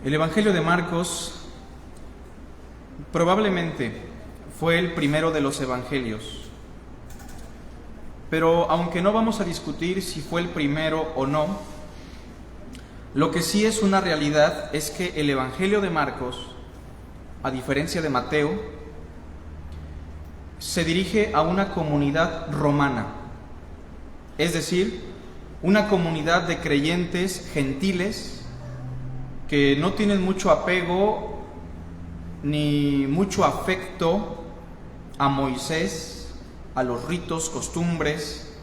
El Evangelio de Marcos probablemente fue el primero de los evangelios, pero aunque no vamos a discutir si fue el primero o no, lo que sí es una realidad es que el Evangelio de Marcos, a diferencia de Mateo, se dirige a una comunidad romana, es decir, una comunidad de creyentes gentiles que no tienen mucho apego ni mucho afecto a Moisés, a los ritos, costumbres,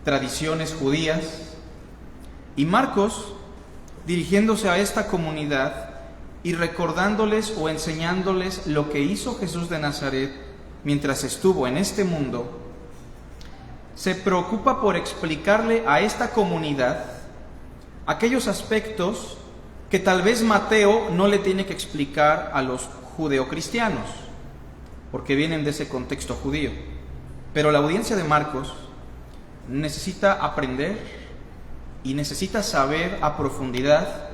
tradiciones judías. Y Marcos, dirigiéndose a esta comunidad y recordándoles o enseñándoles lo que hizo Jesús de Nazaret mientras estuvo en este mundo, se preocupa por explicarle a esta comunidad aquellos aspectos que tal vez Mateo no le tiene que explicar a los judeocristianos, porque vienen de ese contexto judío. Pero la audiencia de Marcos necesita aprender y necesita saber a profundidad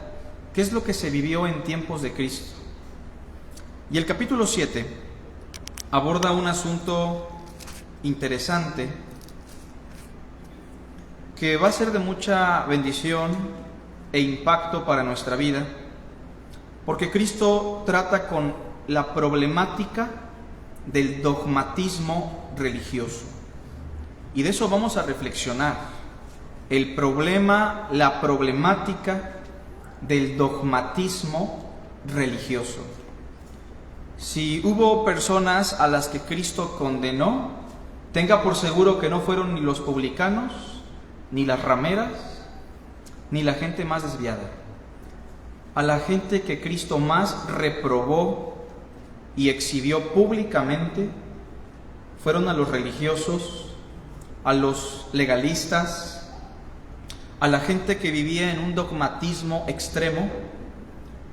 qué es lo que se vivió en tiempos de Cristo. Y el capítulo 7 aborda un asunto interesante que va a ser de mucha bendición e impacto para nuestra vida, porque Cristo trata con la problemática del dogmatismo religioso. Y de eso vamos a reflexionar, el problema, la problemática del dogmatismo religioso. Si hubo personas a las que Cristo condenó, tenga por seguro que no fueron ni los publicanos, ni las rameras, ni la gente más desviada. A la gente que Cristo más reprobó y exhibió públicamente fueron a los religiosos, a los legalistas, a la gente que vivía en un dogmatismo extremo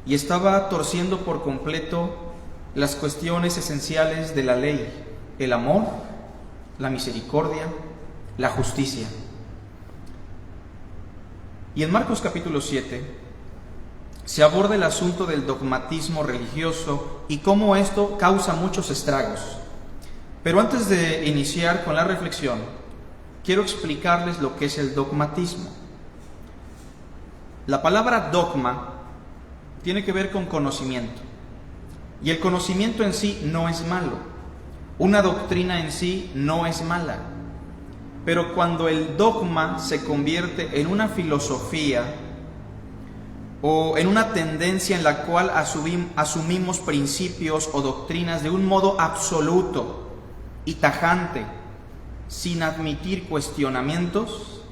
y estaba torciendo por completo las cuestiones esenciales de la ley: el amor, la misericordia, la justicia. Y en Marcos capítulo 7 se aborda el asunto del dogmatismo religioso y cómo esto causa muchos estragos. Pero antes de iniciar con la reflexión, quiero explicarles lo que es el dogmatismo. La palabra dogma tiene que ver con conocimiento. Y el conocimiento en sí no es malo. Una doctrina en sí no es mala. Pero cuando el dogma se convierte en una filosofía o en una tendencia en la cual asumimos principios o doctrinas de un modo absoluto y tajante, sin admitir cuestionamientos,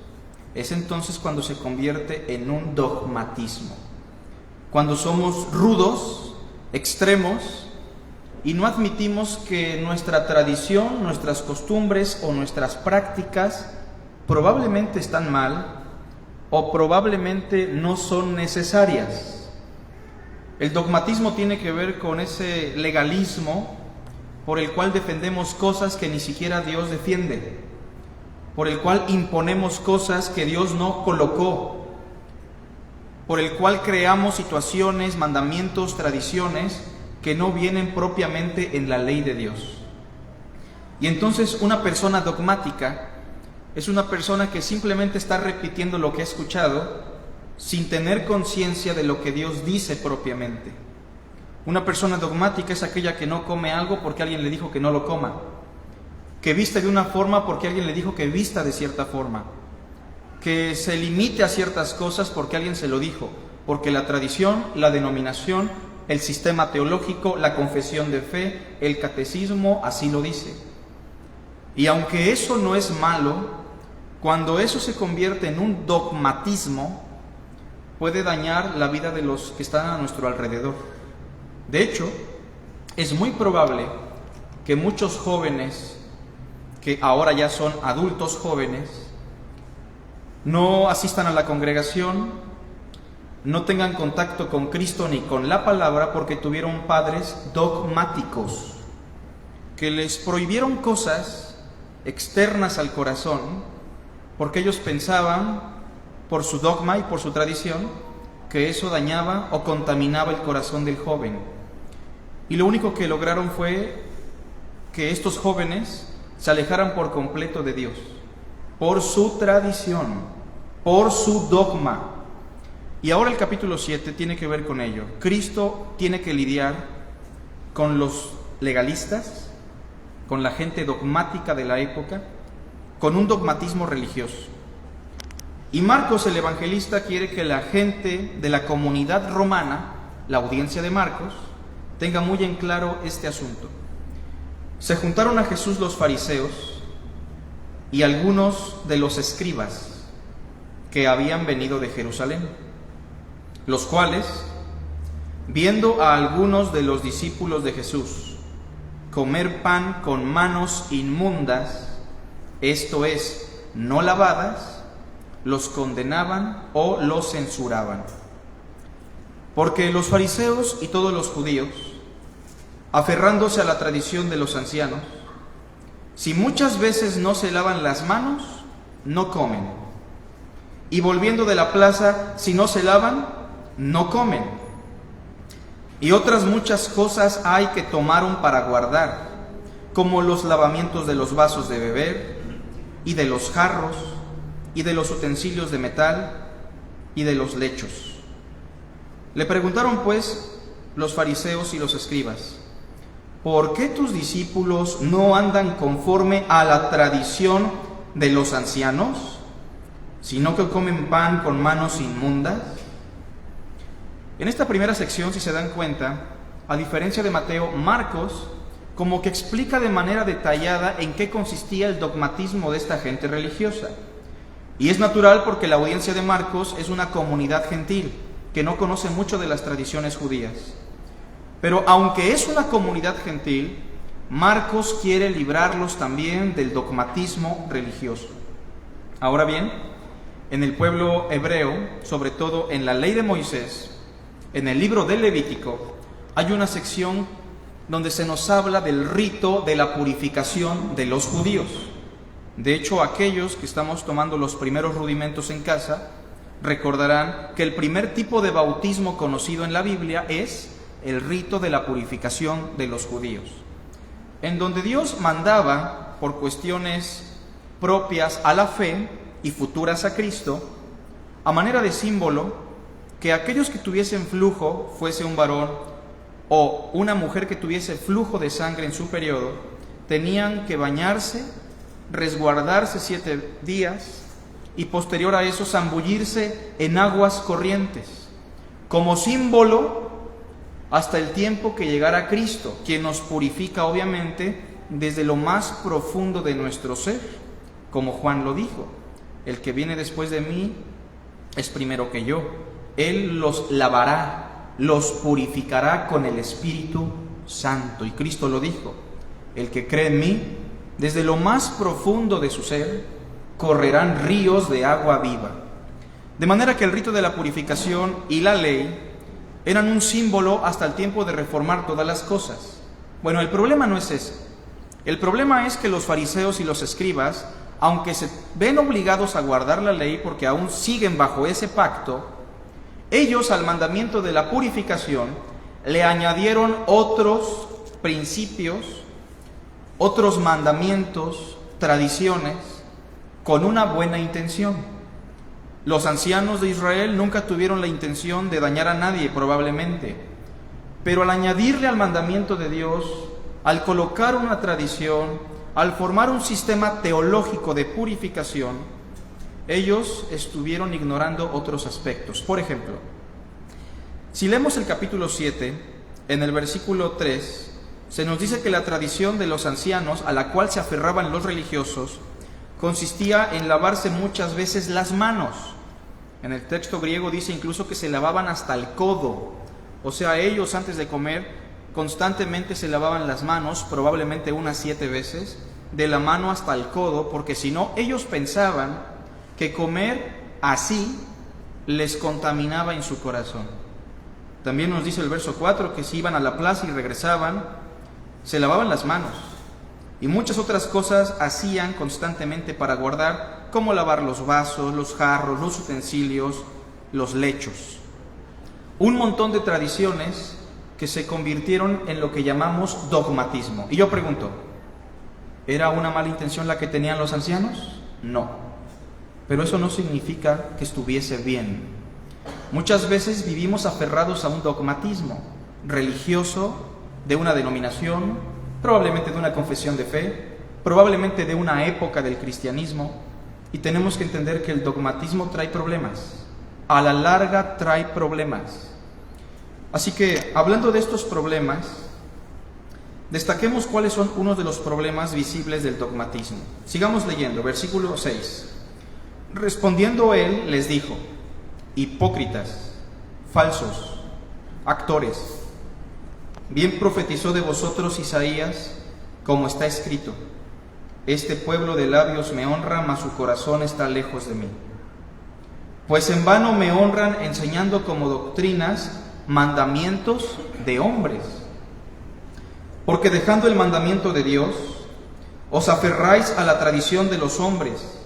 es entonces cuando se convierte en un dogmatismo. Cuando somos rudos, extremos, y no admitimos que nuestra tradición, nuestras costumbres o nuestras prácticas probablemente están mal o probablemente no son necesarias. El dogmatismo tiene que ver con ese legalismo por el cual defendemos cosas que ni siquiera Dios defiende, por el cual imponemos cosas que Dios no colocó, por el cual creamos situaciones, mandamientos, tradiciones que no vienen propiamente en la ley de Dios. Y entonces una persona dogmática es una persona que simplemente está repitiendo lo que ha escuchado sin tener conciencia de lo que Dios dice propiamente. Una persona dogmática es aquella que no come algo porque alguien le dijo que no lo coma, que viste de una forma porque alguien le dijo que vista de cierta forma, que se limite a ciertas cosas porque alguien se lo dijo, porque la tradición, la denominación, el sistema teológico, la confesión de fe, el catecismo, así lo dice. Y aunque eso no es malo, cuando eso se convierte en un dogmatismo, puede dañar la vida de los que están a nuestro alrededor. De hecho, es muy probable que muchos jóvenes, que ahora ya son adultos jóvenes, no asistan a la congregación, no tengan contacto con Cristo ni con la palabra porque tuvieron padres dogmáticos que les prohibieron cosas externas al corazón porque ellos pensaban, por su dogma y por su tradición, que eso dañaba o contaminaba el corazón del joven. Y lo único que lograron fue que estos jóvenes se alejaran por completo de Dios, por su tradición, por su dogma. Y ahora el capítulo 7 tiene que ver con ello. Cristo tiene que lidiar con los legalistas, con la gente dogmática de la época, con un dogmatismo religioso. Y Marcos, el evangelista, quiere que la gente de la comunidad romana, la audiencia de Marcos, tenga muy en claro este asunto. Se juntaron a Jesús los fariseos y algunos de los escribas que habían venido de Jerusalén, los cuales, viendo a algunos de los discípulos de Jesús comer pan con manos inmundas, esto es, no lavadas, los condenaban o los censuraban. Porque los fariseos y todos los judíos, aferrándose a la tradición de los ancianos, si muchas veces no se lavan las manos, no comen. Y volviendo de la plaza, si no se lavan, no comen. Y otras muchas cosas hay que tomaron para guardar, como los lavamientos de los vasos de beber, y de los jarros, y de los utensilios de metal, y de los lechos. Le preguntaron pues los fariseos y los escribas: ¿por qué tus discípulos no andan conforme a la tradición de los ancianos, sino que comen pan con manos inmundas? En esta primera sección, si se dan cuenta, a diferencia de Mateo, Marcos como que explica de manera detallada en qué consistía el dogmatismo de esta gente religiosa. Y es natural porque la audiencia de Marcos es una comunidad gentil que no conoce mucho de las tradiciones judías. Pero aunque es una comunidad gentil, Marcos quiere librarlos también del dogmatismo religioso. Ahora bien, en el pueblo hebreo, sobre todo en la ley de Moisés, en el libro del Levítico, hay una sección donde se nos habla del rito de la purificación de los judíos. De hecho, aquellos que estamos tomando los primeros rudimentos en casa, recordarán que el primer tipo de bautismo conocido en la Biblia es el rito de la purificación de los judíos, en donde Dios mandaba, por cuestiones propias a la fe y futuras a Cristo, a manera de símbolo, que aquellos que tuviesen flujo, fuese un varón o una mujer que tuviese flujo de sangre en su periodo, tenían que bañarse, resguardarse 7 días y posterior a eso zambullirse en aguas corrientes, como símbolo hasta el tiempo que llegara Cristo, quien nos purifica obviamente desde lo más profundo de nuestro ser, como Juan lo dijo: el que viene después de mí es primero que yo, Él los lavará, los purificará con el Espíritu Santo. Y Cristo lo dijo: el que cree en mí, desde lo más profundo de su ser, correrán ríos de agua viva. De manera que el rito de la purificación y la ley eran un símbolo hasta el tiempo de reformar todas las cosas. Bueno, el problema no es ese. El problema es que los fariseos y los escribas, aunque se ven obligados a guardar la ley porque aún siguen bajo ese pacto, ellos al mandamiento de la purificación le añadieron otros principios, otros mandamientos, tradiciones, con una buena intención. Los ancianos de Israel nunca tuvieron la intención de dañar a nadie, probablemente, pero al añadirle al mandamiento de Dios, al colocar una tradición, al formar un sistema teológico de purificación, ellos estuvieron ignorando otros aspectos. Por ejemplo, si leemos el capítulo 7, en el versículo 3, se nos dice que la tradición de los ancianos, a la cual se aferraban los religiosos, consistía en lavarse muchas veces las manos. En el texto griego dice incluso que se lavaban hasta el codo. O sea, ellos antes de comer constantemente se lavaban las manos, probablemente unas 7 veces, de la mano hasta el codo, porque si no, ellos pensaban que comer así les contaminaba en su corazón. También nos dice el verso 4 que si iban a la plaza y regresaban, se lavaban las manos. Y muchas otras cosas hacían constantemente para guardar, como lavar los vasos, los jarros, los utensilios, los lechos. un montón de tradiciones que se convirtieron en lo que llamamos dogmatismo. Y yo pregunto, ¿era una mala intención la que tenían los ancianos? No, pero eso no significa que estuviese bien. Muchas veces vivimos aferrados a un dogmatismo religioso de una denominación, probablemente de una confesión de fe, probablemente de una época del cristianismo, y tenemos que entender que el dogmatismo trae problemas, a la larga trae problemas. Así que, hablando de estos problemas, destaquemos cuáles son unos de los problemas visibles del dogmatismo. Sigamos leyendo, versículo 6. Respondiendo él, les dijo: hipócritas, falsos, actores, bien profetizó de vosotros Isaías, como está escrito: este pueblo de labios me honra, mas su corazón está lejos de mí. Pues en vano me honran enseñando como doctrinas mandamientos de hombres. Porque dejando el mandamiento de Dios, os aferráis a la tradición de los hombres,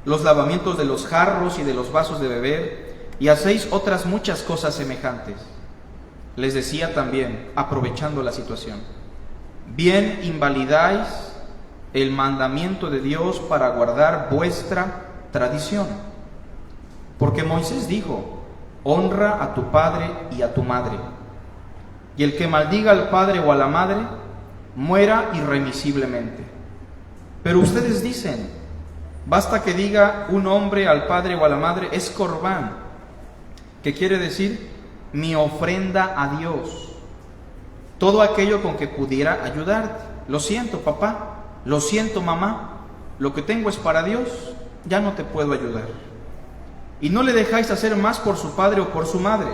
los lavamientos de los jarros y de los vasos de beber, y hacéis otras muchas cosas semejantes. Les decía también, aprovechando la situación: bien invalidáis el mandamiento de Dios para guardar vuestra tradición. Porque Moisés dijo: honra a tu padre y a tu madre, y el que maldiga al padre o a la madre, muera irremisiblemente. Pero ustedes dicen: basta que diga un hombre al padre o a la madre, es corbán, que quiere decir mi ofrenda a Dios, todo aquello con que pudiera ayudarte. Lo siento, papá, lo siento, mamá, lo que tengo es para Dios, ya no te puedo ayudar. Y no le dejáis hacer más por su padre o por su madre,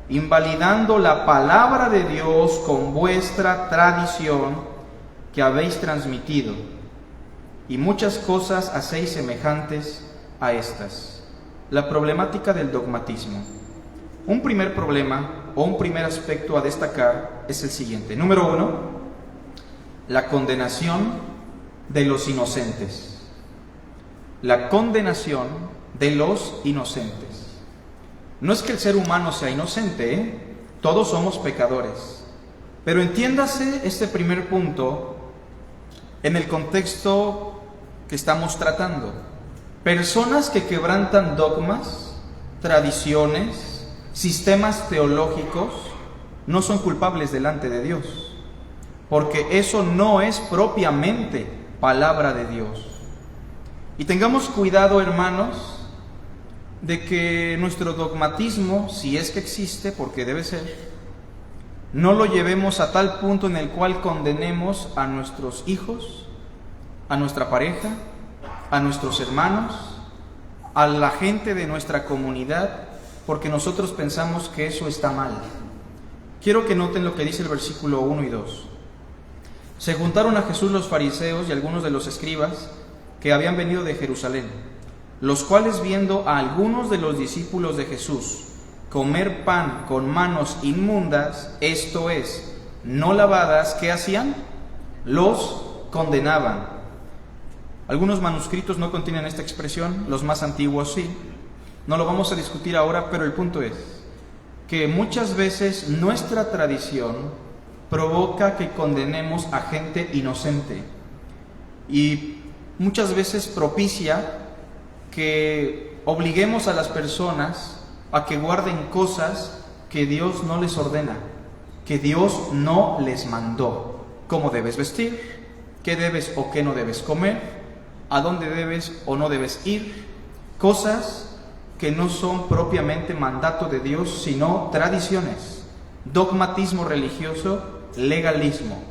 invalidando la palabra de Dios con vuestra tradición que habéis transmitido, y muchas cosas hacéis semejantes a estas. La problemática del dogmatismo. Un primer problema o un primer aspecto a destacar es el siguiente. Número 1, la condenación de los inocentes. La condenación de los inocentes. No es que el ser humano sea inocente, todos somos pecadores. Pero entiéndase este primer punto en el contexto que estamos tratando. Personas que quebrantan dogmas, tradiciones, sistemas teológicos, no son culpables delante de Dios, porque eso no es propiamente palabra de Dios. Y tengamos cuidado, hermanos, de que nuestro dogmatismo, si es que existe, porque debe ser, no lo llevemos a tal punto en el cual condenemos a nuestros hijos, a nuestra pareja, a nuestros hermanos, a la gente de nuestra comunidad, porque nosotros pensamos que eso está mal. Quiero que noten lo que dice el versículo 1 y 2. Se juntaron a Jesús los fariseos y algunos de los escribas que habían venido de Jerusalén, los cuales, viendo a algunos de los discípulos de Jesús comer pan con manos inmundas, esto es, no lavadas, ¿qué hacían? Los condenaban. Algunos manuscritos no contienen esta expresión, los más antiguos sí. No lo vamos a discutir ahora, pero el punto es que muchas veces nuestra tradición provoca que condenemos a gente inocente, y muchas veces propicia que obliguemos a las personas a que guarden cosas que Dios no les ordena, que Dios no les mandó. Cómo debes vestir, qué debes o qué no debes comer, a dónde debes o no debes ir, cosas que no son propiamente mandato de Dios, sino tradiciones, dogmatismo religioso, legalismo.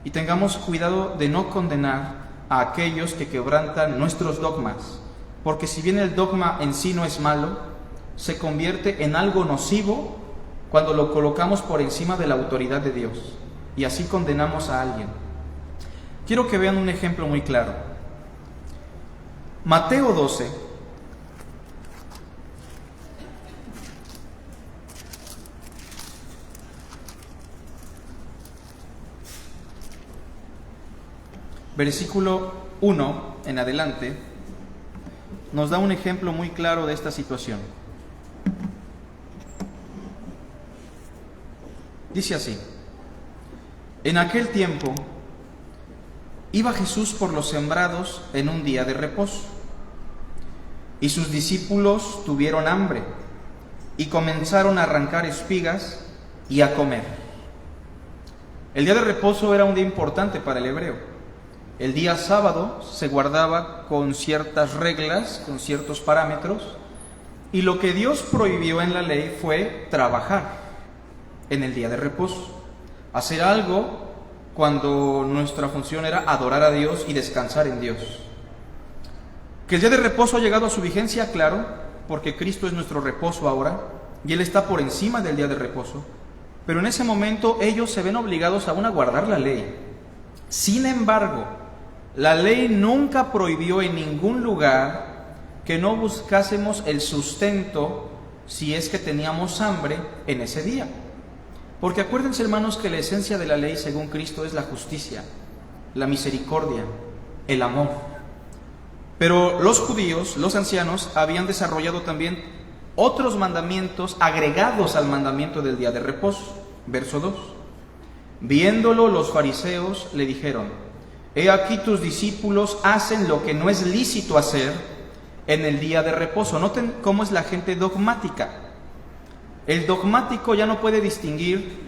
Y tengamos cuidado de no condenar a aquellos que quebrantan nuestros dogmas, porque si bien el dogma en sí no es malo, se convierte en algo nocivo cuando lo colocamos por encima de la autoridad de Dios, y así condenamos a alguien. Quiero que vean un ejemplo muy claro. Mateo 12, versículo 1 en adelante, nos da un ejemplo muy claro de esta situación. Dice así: en aquel tiempo iba Jesús por los sembrados en un día de reposo, y sus discípulos tuvieron hambre y comenzaron a arrancar espigas y a comer. El día de reposo era un día importante para el hebreo. El día sábado se guardaba con ciertas reglas, con ciertos parámetros, y lo que Dios prohibió en la ley fue trabajar en el día de reposo, hacer algo cuando nuestra función era adorar a Dios y descansar en Dios. Que el día de reposo ha llegado a su vigencia, claro, porque Cristo es nuestro reposo ahora, y Él está por encima del día de reposo, pero en ese momento ellos se ven obligados aún a guardar la ley. Sin embargo, la ley nunca prohibió en ningún lugar que no buscásemos el sustento si es que teníamos hambre en ese día. Porque acuérdense, hermanos, que la esencia de la ley según Cristo es la justicia, la misericordia, el amor. Pero los judíos, los ancianos, habían desarrollado también otros mandamientos agregados al mandamiento del día de reposo. Verso 2. Viéndolo, los fariseos le dijeron: he aquí tus discípulos hacen lo que no es lícito hacer en el día de reposo. Noten cómo es la gente dogmática. El dogmático ya no puede distinguir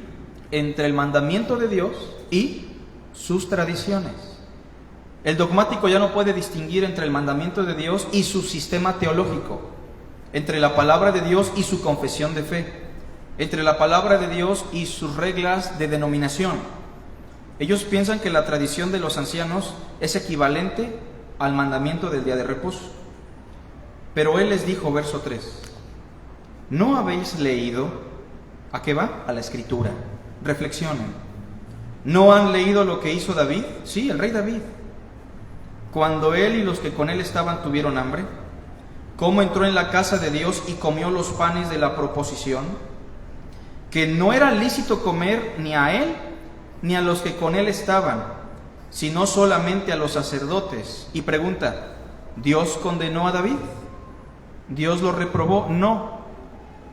entre el mandamiento de Dios y sus tradiciones. El dogmático ya no puede distinguir entre el mandamiento de Dios y su sistema teológico, entre la palabra de Dios y su confesión de fe, entre la palabra de Dios y sus reglas de denominación. Ellos piensan que la tradición de los ancianos es equivalente al mandamiento del día de reposo. Pero Él les dijo, verso 3, ¿no habéis leído? ¿A qué va? A la Escritura. Reflexionen. ¿No han leído lo que hizo David? Sí, el rey David. Cuando él y los que con él estaban tuvieron hambre, ¿cómo entró en la casa de Dios y comió los panes de la proposición? Que no era lícito comer ni a él ni a los que con él estaban, sino solamente a los sacerdotes. Y pregunta, ¿Dios condenó a David? ¿Dios lo reprobó? No,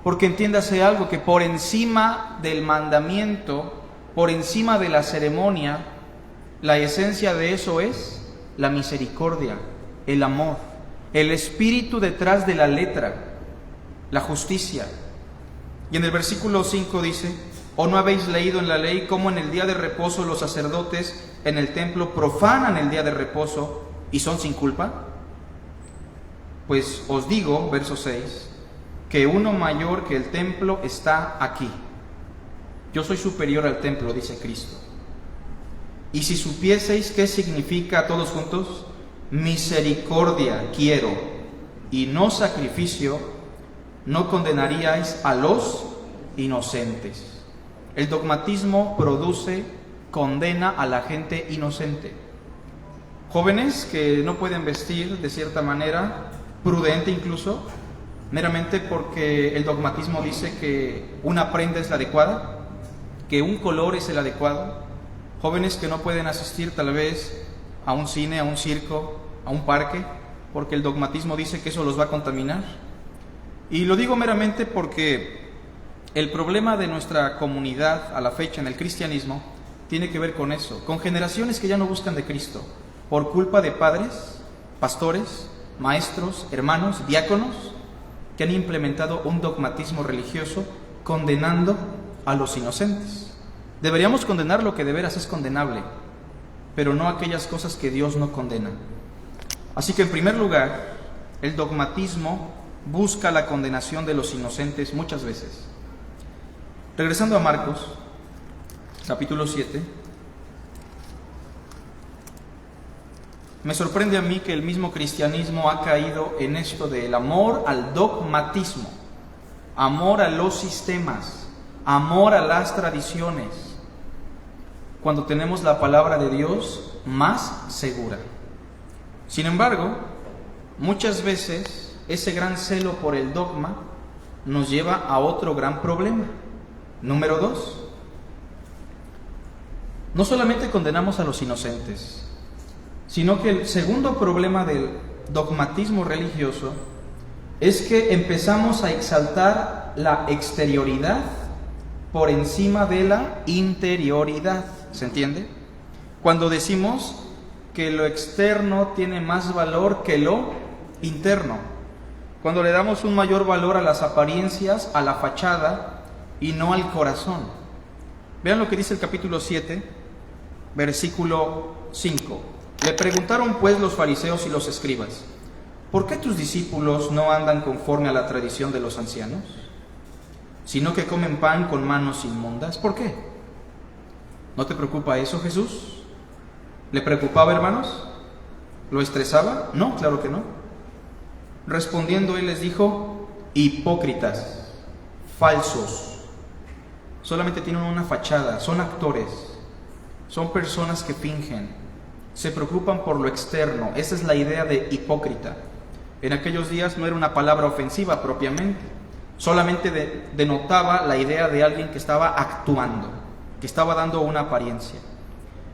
porque entiéndase algo, que por encima del mandamiento, por encima de la ceremonia, la esencia de eso es la misericordia, el amor, el espíritu detrás de la letra, la justicia. Y en el versículo 5 dice: ¿o no habéis leído en la ley cómo en el día de reposo los sacerdotes en el templo profanan el día de reposo y son sin culpa? Pues os digo, verso 6, que uno mayor que el templo está aquí. Yo soy superior al templo, dice Cristo. Y si supieseis qué significa, todos juntos, misericordia quiero y no sacrificio, no condenaríais a los inocentes. El dogmatismo produce, condena a la gente inocente. Jóvenes que no pueden vestir de cierta manera, prudente incluso, meramente porque el dogmatismo dice que una prenda es la adecuada, que un color es el adecuado. Jóvenes que no pueden asistir tal vez a un cine, a un circo, a un parque, porque el dogmatismo dice que eso los va a contaminar. Y lo digo meramente porque el problema de nuestra comunidad a la fecha en el cristianismo tiene que ver con eso, con generaciones que ya no buscan de Cristo, por culpa de padres, pastores, maestros, hermanos, diáconos, que han implementado un dogmatismo religioso condenando a los inocentes. Deberíamos condenar lo que de veras es condenable, pero no aquellas cosas que Dios no condena. Así que en primer lugar, el dogmatismo busca la condenación de los inocentes muchas veces. Regresando a Marcos, capítulo 7, me sorprende a mí que el mismo cristianismo ha caído en esto del amor al dogmatismo, amor a los sistemas, amor a las tradiciones, cuando tenemos la palabra de Dios más segura. Sin embargo, muchas veces ese gran celo por el dogma nos lleva a otro gran problema. Número 2, no solamente condenamos a los inocentes, sino que el segundo problema del dogmatismo religioso es que empezamos a exaltar la exterioridad por encima de la interioridad. ¿Se entiende? Cuando decimos que lo externo tiene más valor que lo interno. Cuando le damos un mayor valor a las apariencias, a la fachada y no al corazón. Vean lo que dice el capítulo 7, versículo 5. Le preguntaron pues los fariseos y los escribas: ¿por qué tus discípulos no andan conforme a la tradición de los ancianos, sino que comen pan con manos inmundas? ¿Por qué? ¿No te preocupa eso, Jesús? ¿Le preocupaba, hermanos? ¿Lo estresaba? No, claro que no. Respondiendo él les dijo: hipócritas, falsos. Solamente tienen una fachada, son actores, son personas que fingen, se preocupan por lo externo. Esa es la idea de hipócrita. En aquellos días no era una palabra ofensiva propiamente, solamente denotaba la idea de alguien que estaba actuando, que estaba dando una apariencia.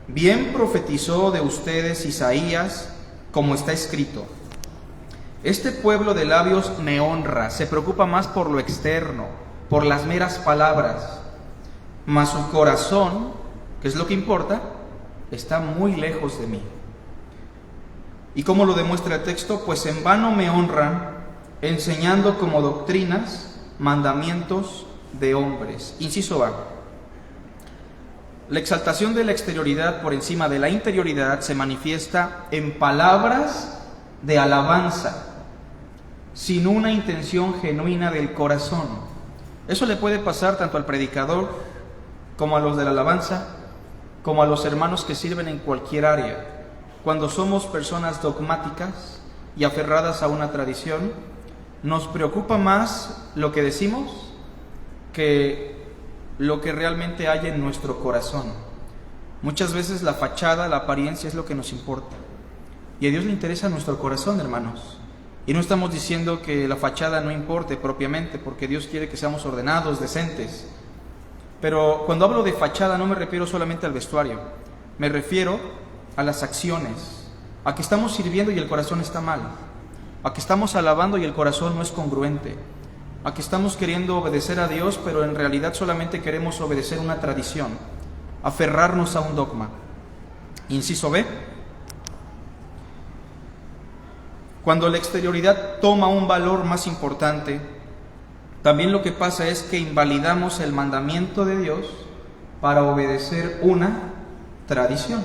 Bien profetizó de ustedes Isaías, como está escrito: este pueblo de labios me honra, se preocupa más por lo externo, por las meras palabras, mas su corazón, que es lo que importa, está muy lejos de mí. ¿Y cómo lo demuestra el texto? Pues en vano me honran, enseñando como doctrinas mandamientos de hombres. Inciso A. La exaltación de la exterioridad por encima de la interioridad se manifiesta en palabras de alabanza, sin una intención genuina del corazón. Eso le puede pasar tanto al predicador, como a los de la alabanza, como a los hermanos que sirven en cualquier área. Cuando somos personas dogmáticas y aferradas a una tradición, nos preocupa más lo que decimos que lo que realmente hay en nuestro corazón. Muchas veces la fachada, la apariencia es lo que nos importa. Y a Dios le interesa nuestro corazón, hermanos. Y no estamos diciendo que la fachada no importe propiamente, porque Dios quiere que seamos ordenados, decentes. Pero cuando hablo de fachada no me refiero solamente al vestuario, me refiero a las acciones, a que estamos sirviendo y el corazón está mal, a que estamos alabando y el corazón no es congruente, a que estamos queriendo obedecer a Dios, pero en realidad solamente queremos obedecer una tradición, aferrarnos a un dogma. Inciso B. Cuando la exterioridad toma un valor más importante, también lo que pasa es que invalidamos el mandamiento de Dios para obedecer una tradición.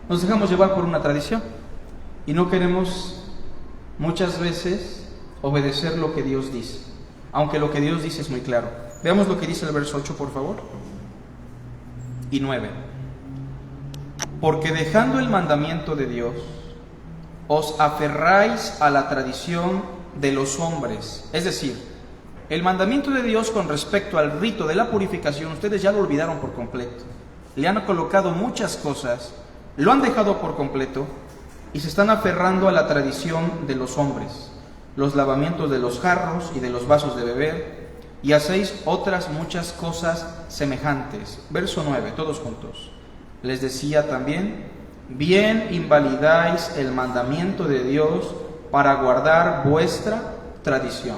Nos dejamos llevar por una tradición y no queremos muchas veces obedecer lo que Dios dice, aunque lo que Dios dice es muy claro. Veamos lo que dice el verso 8, por favor, y 9. Porque dejando el mandamiento de Dios, os aferráis a la tradición de los hombres. Es decir, el mandamiento de Dios con respecto al rito de la purificación, ustedes ya lo olvidaron por completo. Le han colocado muchas cosas, lo han dejado por completo y se están aferrando a la tradición de los hombres, los lavamientos de los jarros y de los vasos de beber, y hacéis otras muchas cosas semejantes. Verso 9, todos juntos. Les decía también: bien invalidáis el mandamiento de Dios para guardar vuestra tradición.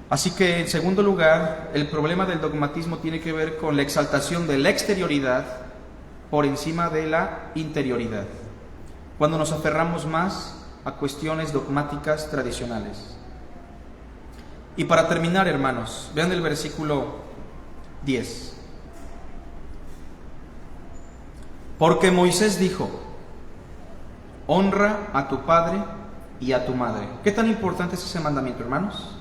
Así que, en segundo lugar, el problema del dogmatismo tiene que ver con la exaltación de la exterioridad por encima de la interioridad, cuando nos aferramos más a cuestiones dogmáticas tradicionales. Y para terminar, hermanos, vean el versículo 10. Porque Moisés dijo: honra a tu padre y a tu madre. ¿Qué tan importante es ese mandamiento, hermanos?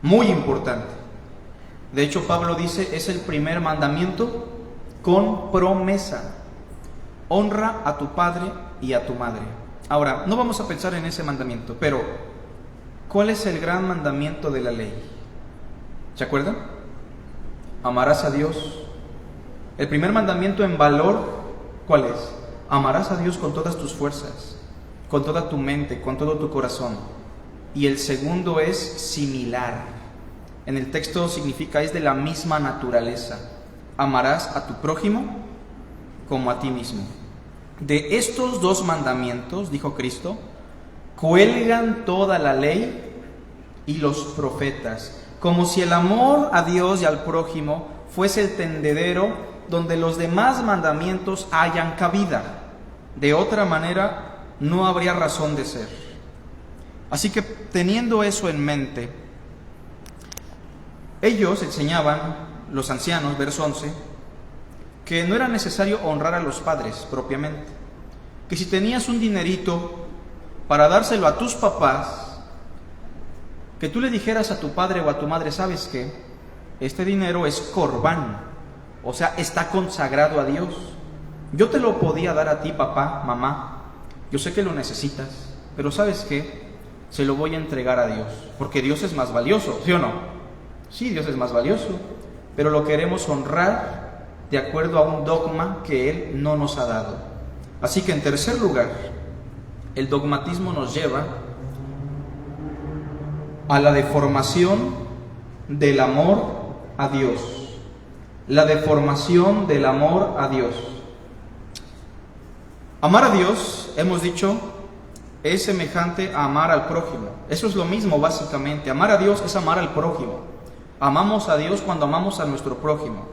Muy importante. De hecho, Pablo dice, es el primer mandamiento con promesa. Honra a tu padre y a tu madre. Ahora, no vamos a pensar en ese mandamiento, pero ¿cuál es el gran mandamiento de la ley? ¿Se acuerdan? Amarás a Dios. El primer mandamiento en valor, ¿cuál es? Amarás a Dios con todas tus fuerzas, con toda tu mente, con todo tu corazón. Y el segundo es similar. En el texto significa es de la misma naturaleza. Amarás a tu prójimo como a ti mismo. De estos dos mandamientos, dijo Cristo, cuelgan toda la ley y los profetas. como si el amor a Dios y al prójimo fuese el tendedero donde los demás mandamientos hayan cabida. De otra manera, no habría razón de ser. Así que, teniendo eso en mente, ellos enseñaban, los ancianos, verso 11, que no era necesario honrar a los padres propiamente, que si tenías un dinerito para dárselo a tus papás, que tú le dijeras a tu padre o a tu madre, ¿sabes qué? Este dinero es corbán, o sea, está consagrado a Dios. Yo te lo podía dar a ti, papá, mamá, yo sé que lo necesitas, pero ¿sabes qué? Se lo voy a entregar a Dios, porque Dios es más valioso, ¿sí o no? Sí, Dios es más valioso, pero lo queremos honrar de acuerdo a un dogma que Él no nos ha dado. Así que, en tercer lugar, el dogmatismo nos lleva a la deformación del amor a Dios. La deformación del amor a Dios. Amar a Dios, hemos dicho, es semejante a amar al prójimo. Eso es lo mismo básicamente. Amar a Dios es amar al prójimo. Amamos a Dios cuando amamos a nuestro prójimo.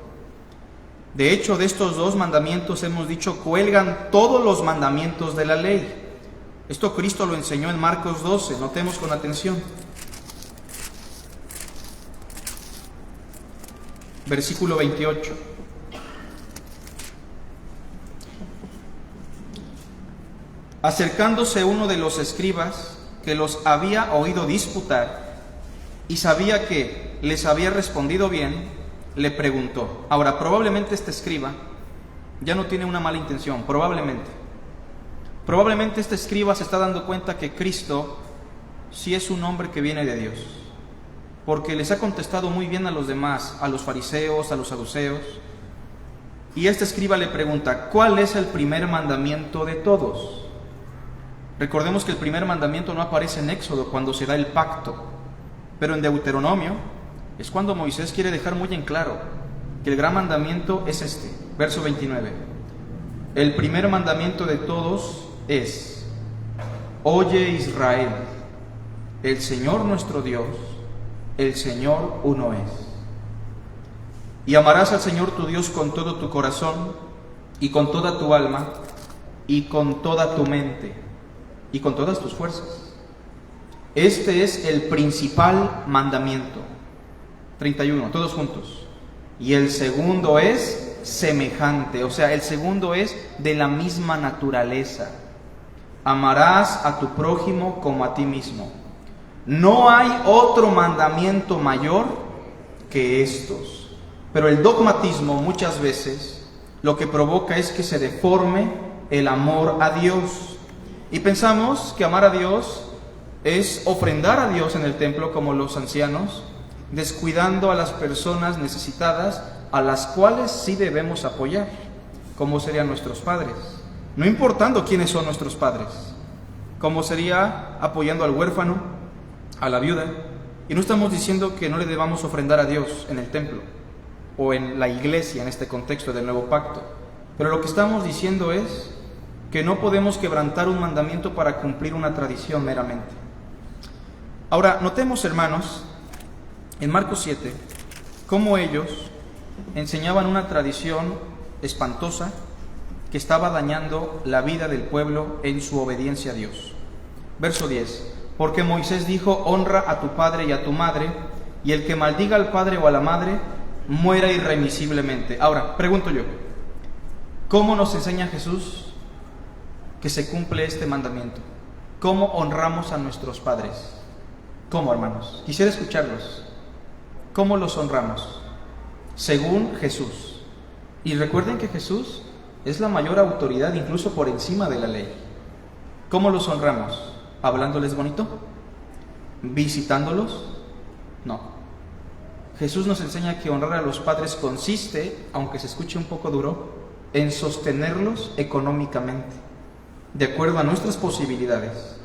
De hecho, de estos dos mandamientos hemos dicho, cuelgan todos los mandamientos de la ley. Esto Cristo lo enseñó en Marcos 12, notemos con atención. Versículo 28. Acercándose uno de los escribas que los había oído disputar y sabía que les había respondido bien, le preguntó. Ahora, probablemente este escriba ya no tiene una mala intención, probablemente este escriba se está dando cuenta que Cristo sí es un hombre que viene de Dios, porque les ha contestado muy bien a los demás, a los fariseos, a los saduceos. Y este escriba le pregunta, ¿cuál es el primer mandamiento de todos? Recordemos que el primer mandamiento no aparece en Éxodo cuando se da el pacto, pero en Deuteronomio es cuando Moisés quiere dejar muy en claro que el gran mandamiento es este, verso 29. El primer mandamiento de todos es: oye Israel, el Señor nuestro Dios, el Señor uno es. Y amarás al Señor tu Dios con todo tu corazón, y con toda tu alma, y con toda tu mente, y con todas tus fuerzas. Este es el principal mandamiento. 31, todos juntos. Y el segundo es semejante, o sea, el segundo es de la misma naturaleza. Amarás a tu prójimo como a ti mismo. No hay otro mandamiento mayor que estos. Pero el dogmatismo muchas veces lo que provoca es que se deforme el amor a Dios. Y pensamos que amar a Dios es ofrendar a Dios en el templo como los ancianos, descuidando a las personas necesitadas a las cuales sí debemos apoyar, como serían nuestros padres, no importando quiénes son nuestros padres, como sería apoyando al huérfano, a la viuda. Y no estamos diciendo que no le debamos ofrendar a Dios en el templo o en la iglesia en este contexto del nuevo pacto, pero lo que estamos diciendo es que no podemos quebrantar un mandamiento para cumplir una tradición meramente. Ahora, notemos, hermanos, en Marcos 7, cómo ellos enseñaban una tradición espantosa que estaba dañando la vida del pueblo en su obediencia a Dios. Verso 10. Porque Moisés dijo, honra a tu padre y a tu madre, y el que maldiga al padre o a la madre, muera irremisiblemente. Ahora, pregunto yo, ¿cómo nos enseña Jesús que se cumple este mandamiento? ¿Cómo honramos a nuestros padres? ¿Cómo, hermanos? Quisiera escucharlos. ¿Cómo los honramos? Según Jesús. Y recuerden que Jesús es la mayor autoridad, incluso por encima de la ley. ¿Cómo los honramos? ¿Hablándoles bonito? ¿Visitándolos? No. Jesús nos enseña que honrar a los padres consiste, aunque se escuche un poco duro, en sostenerlos económicamente, de acuerdo a nuestras posibilidades.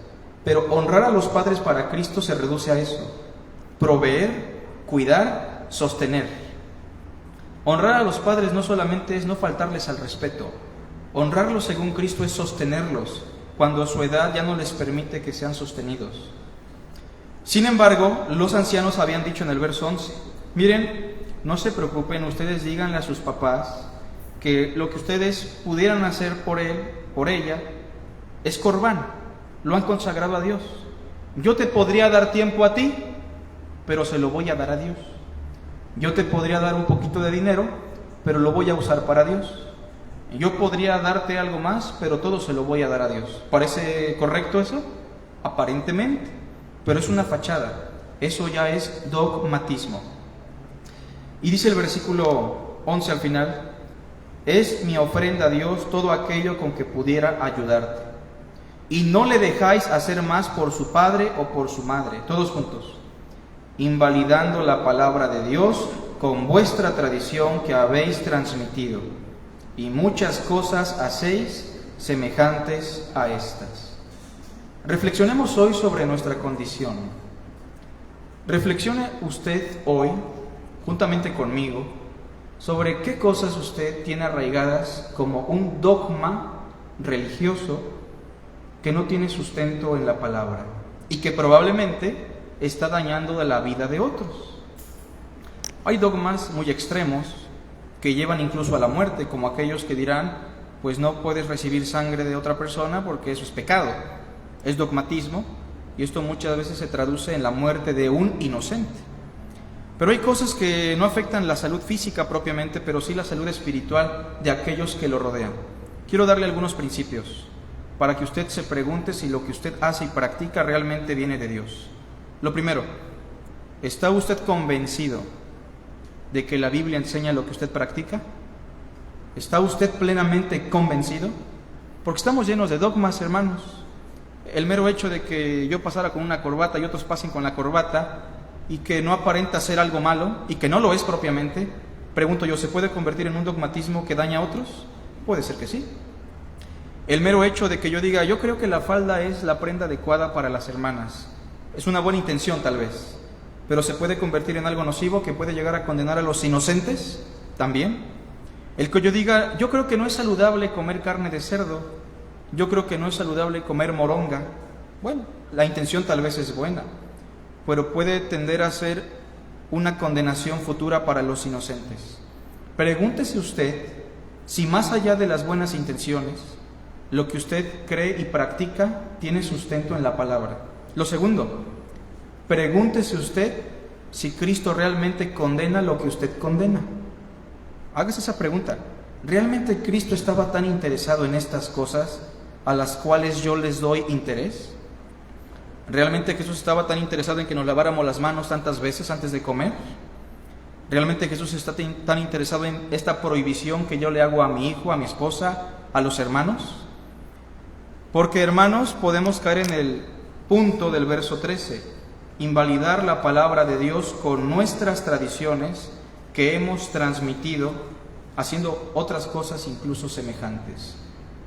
Pero honrar a los padres para Cristo se reduce a eso: proveer, cuidar, sostener. Honrar a los padres no solamente es no faltarles al respeto. Honrarlos según Cristo es sostenerlos cuando su edad ya no les permite que sean sostenidos. Sin embargo, los ancianos habían dicho en el verso 11, miren, no se preocupen, ustedes díganle a sus papás que lo que ustedes pudieran hacer por él, por ella, es corbán, lo han consagrado a Dios. Yo te podría dar tiempo a ti, pero se lo voy a dar a Dios. Yo te podría dar un poquito de dinero, pero lo voy a usar para Dios. Yo podría darte algo más, pero todo se lo voy a dar a Dios. ¿Parece correcto eso? Aparentemente, pero es una fachada. Eso ya es dogmatismo. Y dice el versículo 11 al final, es mi ofrenda a Dios todo aquello con que pudiera ayudarte. Y no le dejáis hacer más por su padre o por su madre, todos juntos, invalidando la palabra de Dios con vuestra tradición que habéis transmitido. Y muchas cosas hacéis semejantes a estas. Reflexionemos hoy sobre nuestra condición. Reflexione usted hoy, juntamente conmigo, sobre qué cosas usted tiene arraigadas como un dogma religioso que no tiene sustento en la palabra y que probablemente está dañando la vida de otros. Hay dogmas muy extremos que llevan incluso a la muerte, como aquellos que dirán, pues no puedes recibir sangre de otra persona porque eso es pecado, es dogmatismo, y esto muchas veces se traduce en la muerte de un inocente. Pero hay cosas que no afectan la salud física propiamente, pero sí la salud espiritual de aquellos que lo rodean. Quiero darle algunos principios para que usted se pregunte si lo que usted hace y practica realmente viene de Dios. Lo primero, ¿está usted convencido de que la Biblia enseña lo que usted practica? ¿Está usted plenamente convencido? Porque estamos llenos de dogmas, hermanos. El mero hecho de que yo pasara con una corbata y otros pasen con la corbata y que no aparenta ser algo malo y que no lo es propiamente, pregunto yo, ¿se puede convertir en un dogmatismo que daña a otros? Puede ser que sí. El mero hecho de que yo diga, yo creo que la falda es la prenda adecuada para las hermanas, es una buena intención tal vez, pero se puede convertir en algo nocivo que puede llegar a condenar a los inocentes también. El que yo diga, yo creo que no es saludable comer carne de cerdo, yo creo que no es saludable comer moronga. Bueno, la intención tal vez es buena, pero puede tender a ser una condenación futura para los inocentes. Pregúntese usted si más allá de las buenas intenciones, lo que usted cree y practica tiene sustento en la palabra. Lo segundo, pregúntese usted si Cristo realmente condena lo que usted condena. Hágase esa pregunta. ¿Realmente Cristo estaba tan interesado en estas cosas a las cuales yo les doy interés? ¿Realmente Jesús estaba tan interesado en que nos laváramos las manos tantas veces antes de comer? ¿Realmente Jesús está tan interesado en esta prohibición que yo le hago a mi hijo, a mi esposa, a los hermanos? Porque, hermanos, podemos caer en el punto del verso 13, invalidar la palabra de Dios con nuestras tradiciones que hemos transmitido, haciendo otras cosas incluso semejantes.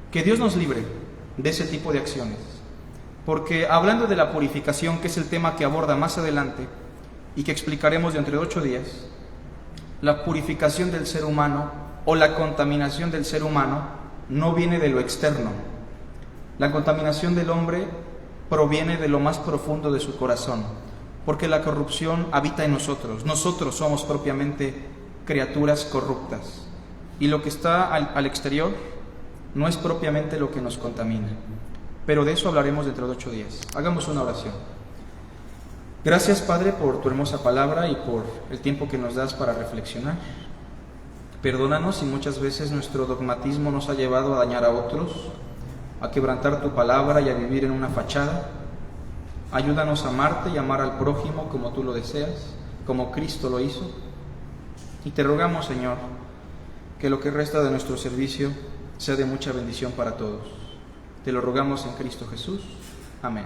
Que Dios nos libre de ese tipo de acciones. Porque hablando de la purificación, que es el tema que aborda más adelante y que explicaremos dentro de 8 días, la purificación del ser humano o la contaminación del ser humano no viene de lo externo. La contaminación del hombre proviene de lo más profundo de su corazón, porque la corrupción habita en nosotros. Nosotros somos propiamente criaturas corruptas, y lo que está al exterior no es propiamente lo que nos contamina. Pero de eso hablaremos dentro de 8 días. Hagamos una oración. Gracias, Padre, por tu hermosa palabra y por el tiempo que nos das para reflexionar. Perdónanos si muchas veces nuestro dogmatismo nos ha llevado a dañar a otros, a quebrantar tu palabra y a vivir en una fachada. Ayúdanos a amarte y amar al prójimo como tú lo deseas, como Cristo lo hizo. Y te rogamos, Señor, que lo que resta de nuestro servicio sea de mucha bendición para todos. Te lo rogamos en Cristo Jesús. Amén.